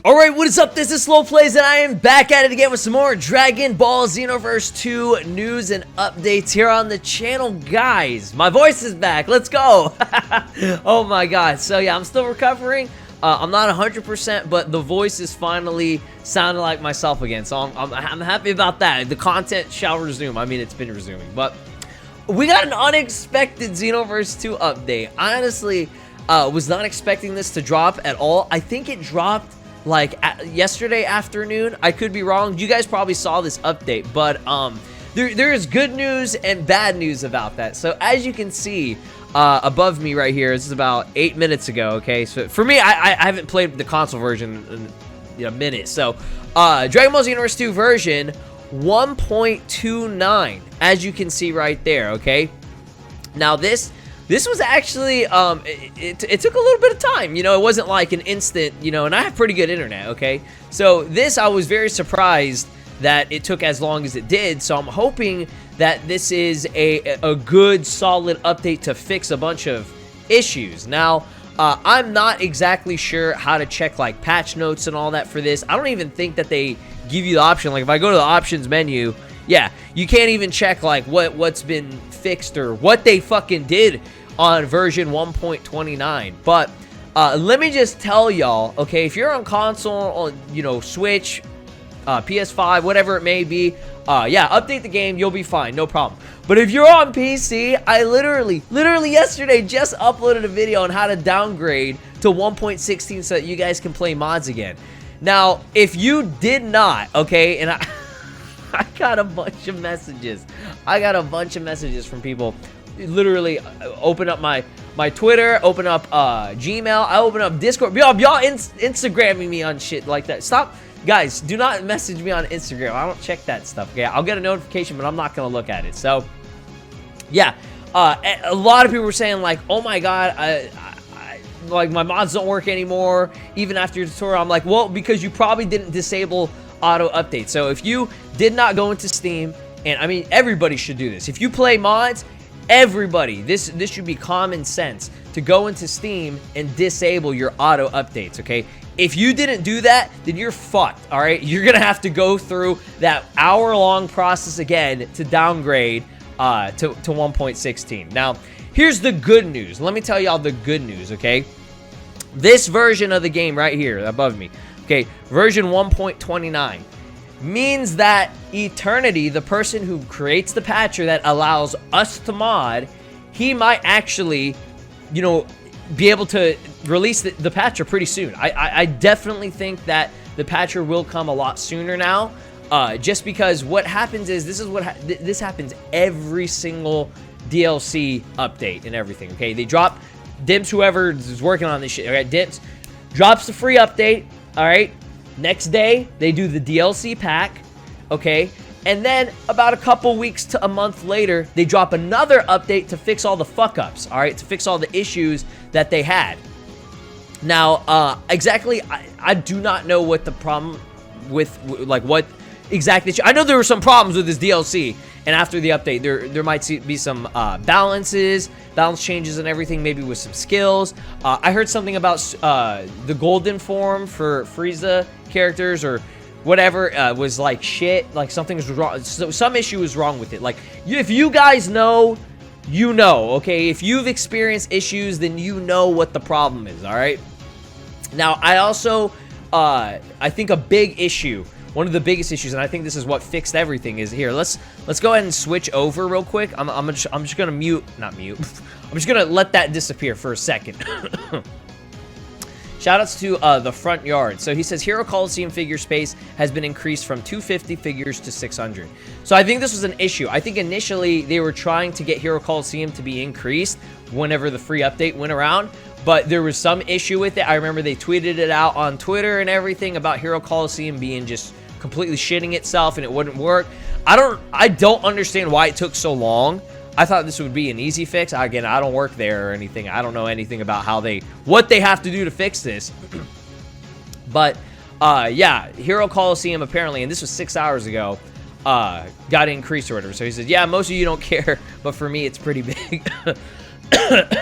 Alright, what is up? This is Slow Plays, and I am back at it again with some more Dragon Ball Xenoverse 2 news and updates here on the channel, guys. My voice is back. Let's go. Oh my god. So yeah, I'm still recovering. I'm not 100%, but the voice is finally sounding like myself again. So I'm happy about that. The content shall resume. I mean, it's been resuming. But we got an unexpected Xenoverse 2 update. I honestly was not expecting this to drop at all. I think it dropped like yesterday afternoon. I could be wrong. You guys probably saw this update, but there is good news and bad news about that. So as you can see above me right here, this is about 8 minutes ago. Okay, so for me, I haven't played the console version in a minute. So Dragon Ball Xenoverse 2 version 1.29, as you can see right there. Okay, now this was actually, it took a little bit of time, you know, it wasn't like an instant, you know, and I have pretty good internet, okay? So this, I was very surprised that it took as long as it did, so I'm hoping that this is a good, solid update to fix a bunch of issues. Now, I'm not exactly sure how to check, like, patch notes and all that for this. I don't even think that they give you the option. Like, if I go to the options menu, yeah, you can't even check, like, what's been fixed or what they fucking did on version 1.29. But let me just tell y'all, okay, if you're on console, on, you know, Switch, PS5, whatever it may be, yeah, update the game, you'll be fine, no problem. But if you're on PC, I literally yesterday just uploaded a video on how to downgrade to 1.16 so that you guys can play mods again. Now, if you did not, okay, and I got a bunch of messages. I got a bunch of messages from people. Literally, open up my Twitter, open up Gmail, I open up Discord. Y'all Instagramming me on shit like that. Stop, guys. Do not message me on Instagram. I don't check that stuff. Okay, I'll get a notification, but I'm not gonna look at it. So, yeah, a lot of people were saying like, "Oh my god, like my mods don't work anymore." Even after your tutorial, I'm like, "Well, because you probably didn't disable auto update." So if you did not go into Steam, and I mean everybody should do this. If you play mods, everybody, this should be common sense to go into Steam and disable your auto updates, okay? If you didn't do that, then you're fucked, all right? You're gonna have to go through that hour-long process again to downgrade to 1.16. Now, here's the good news. Let me tell y'all the good news, okay? This version of the game right here above me, okay, version 1.29, means that Eternity, the person who creates the patcher that allows us to mod, he might actually, you know, be able to release the patcher pretty soon. I definitely think that the patcher will come a lot sooner now, just because what happens is, this happens every single DLC update and everything, okay? They drop, Dimps, whoever is working on this shit, okay, Dimps drops the free update, all right? Next day, they do the DLC pack, okay? And then about a couple weeks to a month later, they drop another update to fix all the fuck-ups, all right? To fix all the issues that they had. Now, exactly, I do not know what the problem with, like, what exact issue. I know there were some problems with this DLC, and after the update, there might be some balance changes and everything, maybe with some skills. I heard something about the golden form for Frieza characters or whatever was like shit, like something was wrong, so some issue was wrong with it. Like, if you guys know, you know, okay? If you've experienced issues, then you know what the problem is, all right? Now, I also, I think a big issue, one of the biggest issues, and I think this is what fixed everything, is here. Let's go ahead and switch over real quick. I'm just gonna not mute. I'm just gonna let that disappear for a second. Shoutouts to the front yard. So he says Hero Coliseum figure space has been increased from 250 figures to 600. So I think this was an issue. I think initially they were trying to get Hero Coliseum to be increased whenever the free update went around, but there was some issue with it. I remember they tweeted it out on Twitter and everything about Hero Coliseum being just completely shitting itself and it wouldn't work. I don't understand why it took so long. I thought this would be an easy fix. Again, I don't work there or anything. I don't know anything about what they have to do to fix this. But yeah, Hero Coliseum apparently, and this was 6 hours ago, got increased or whatever. So he says, yeah, most of you don't care, but for me, it's pretty big.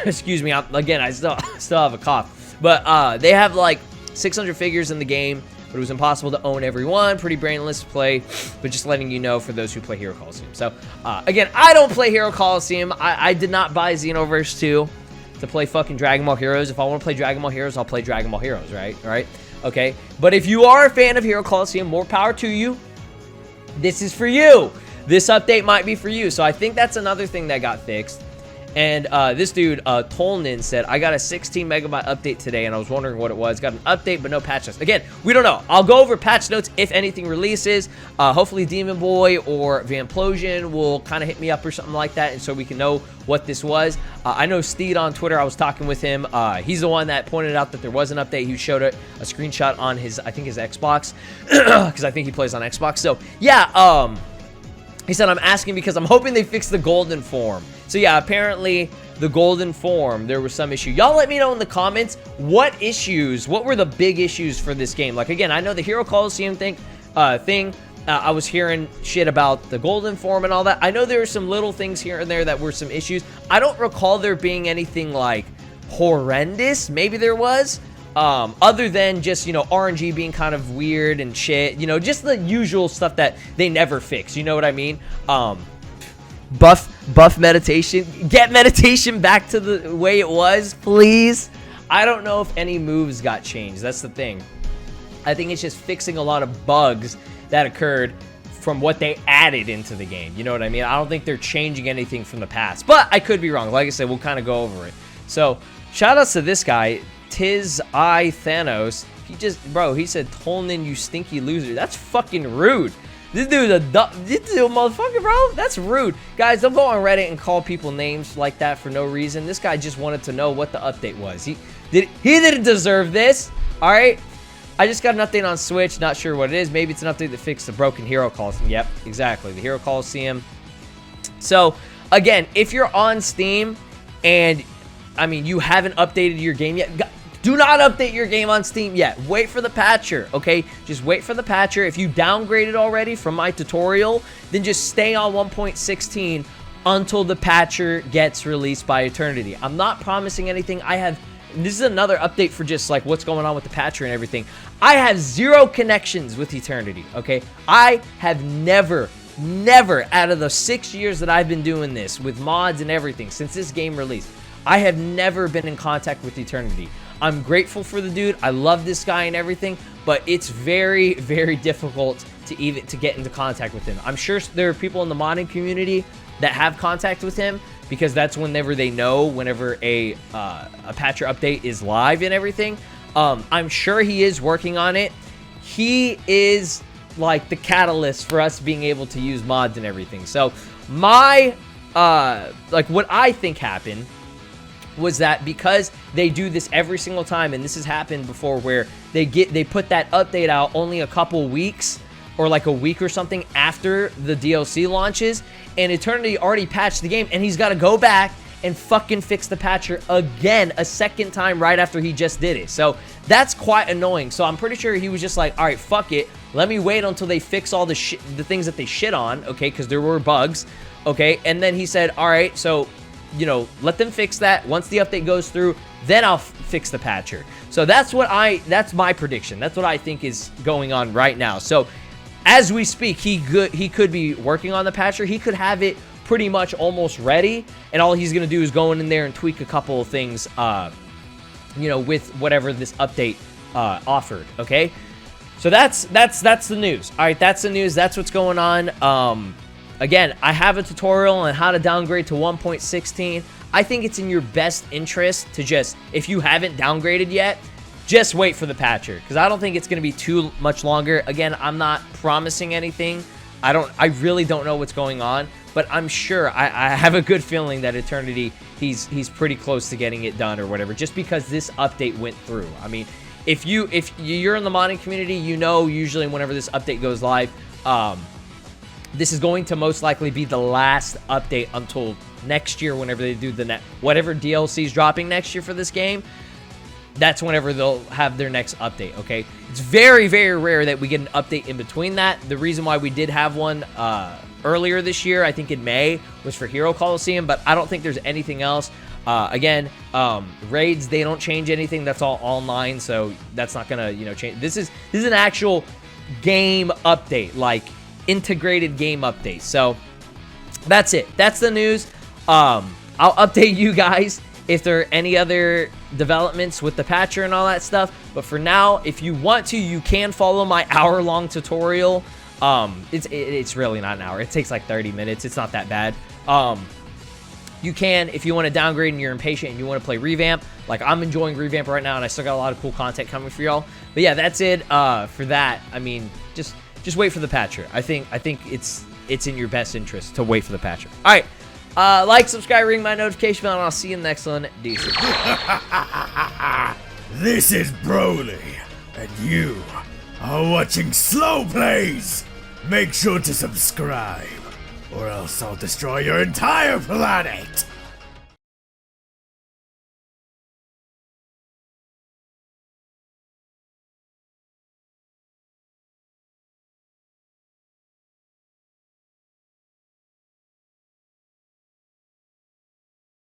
Excuse me. Again, I still have a cough. But they have like 600 figures in the game, but it was impossible to own every one. Pretty brainless to play, but just letting you know for those who play Hero Coliseum. So again, I don't play Hero Coliseum. I did not buy Xenoverse 2 to play fucking Dragon Ball Heroes. If I want to play Dragon Ball Heroes, I'll play Dragon Ball Heroes, right? All right? Okay. But if you are a fan of Hero Coliseum, more power to you. This is for you. This update might be for you. So I think that's another thing that got fixed. And this dude, Tolnin, said, I got a 16 megabyte update today, and I was wondering what it was. Got an update, but no patch notes. Again, we don't know. I'll go over patch notes if anything releases. Hopefully Demon Boy or Vamplosion will kind of hit me up or something like that, and so we can know what this was. I know Steed on Twitter. I was talking with him. He's the one that pointed out that there was an update. He showed a screenshot on his, I think, his Xbox, because I think he plays on Xbox. So, yeah, he said, I'm asking because I'm hoping they fix the golden form. So yeah, apparently the golden form, there was some issue. Y'all let me know in the comments what were the big issues for this game. Like, again, I know the Hero Coliseum thing, I was hearing shit about the golden form and all that. I know there were some little things here and there that were some issues. I don't recall there being anything like horrendous. Maybe there was. Other than just, you know, RNG being kind of weird and shit, you know, just the usual stuff that they never fix, you know what I mean? Buff meditation, get meditation back to the way it was, please. I don't know if any moves got changed. That's the thing. I think it's just fixing a lot of bugs that occurred from what they added into the game, you know what I mean? I don't think they're changing anything from the past, but I could be wrong. Like I said, we'll kind of go over it. So shout outs to this guy, Tis I Thanos. He said, Tolnin, you stinky loser. That's fucking rude. This dude's a motherfucker, bro. That's rude. Guys, don't go on Reddit and call people names like that for no reason. This guy just wanted to know what the update was. He didn't deserve this. All right. I just got an update on Switch. Not sure what it is. Maybe it's an update that fixed the broken Hero Coliseum. Yep, exactly. The Hero Coliseum. So, again, if you're on Steam and, I mean, you haven't updated your game yet, do not update your game on Steam yet. Wait for the patcher, okay? Just wait for the patcher. If you downgraded already from my tutorial, then just stay on 1.16 until the patcher gets released by Eternity. I'm not promising anything. This is another update for just like what's going on with the patcher and everything. I have 0 connections with Eternity, okay? I have never out of the 6 years that I've been doing this with mods and everything since this game released, I have never been in contact with Eternity. I'm grateful for the dude. I love this guy and everything, but it's very, very difficult to get into contact with him. I'm sure there are people in the modding community that have contact with him because that's whenever they know whenever a patcher update is live and everything. I'm sure he is working on it. He is like the catalyst for us being able to use mods and everything. So my like what I think happened was that because they do this every single time, and this has happened before where they put that update out only a couple weeks or like a week or something after the DLC launches, and Eternity already patched the game, and he's got to go back and fucking fix the patcher again a second time right after he just did it. So that's quite annoying. So I'm pretty sure he was just like, all right, fuck it. Let me wait until they fix all the things that they shit on, okay, because there were bugs, okay? And then he said, all right, so, you know, let them fix that. Once the update goes through, then I'll fix the patcher. So that's my prediction. That's what I think is going on right now. So as we speak, he could be working on the patcher. He could have it pretty much almost ready, and all he's gonna do is go in there and tweak a couple of things, you know, with whatever this update offered. Okay, so that's the news. All right, that's the news. That's what's going on. Again, I have a tutorial on how to downgrade to 1.16. I think it's in your best interest to just, if you haven't downgraded yet, just wait for the patcher, because I don't think it's going to be too much longer. Again, I'm not promising anything. I really don't know what's going on, but I'm sure, I have a good feeling that Eternity, he's pretty close to getting it done or whatever, just because this update went through. I mean, if you're in the modding community, you know usually whenever this update goes live, this is going to most likely be the last update until next year whenever they do whatever DLC is dropping next year for this game. That's whenever they'll have their next update, okay? It's very, very rare that we get an update in between that. The reason why we did have one earlier this year, I think in May, was for Hero Coliseum, but I don't think there's anything else. Again, raids, they don't change anything. That's all online, so that's not gonna, you know, change. This is an actual game update, like integrated game update. So that's it. That's the news. I'll update you guys if there are any other developments with the patcher and all that stuff. But for now, if you want to, you can follow my hour-long tutorial. It's really not an hour. It takes like 30 minutes. It's not that bad. You can, if you want to downgrade and you're impatient and you want to play Revamp, like I'm enjoying Revamp right now, and I still got a lot of cool content coming for y'all. But yeah, that's it for that. I mean, just wait for the patcher. I think it's in your best interest to wait for the patcher. All right. Like, subscribe, ring my notification bell, and I'll see you in the next one. Deuces. This is Broly, and you are watching Slow Plays. Make sure to subscribe, or else I'll destroy your entire planet.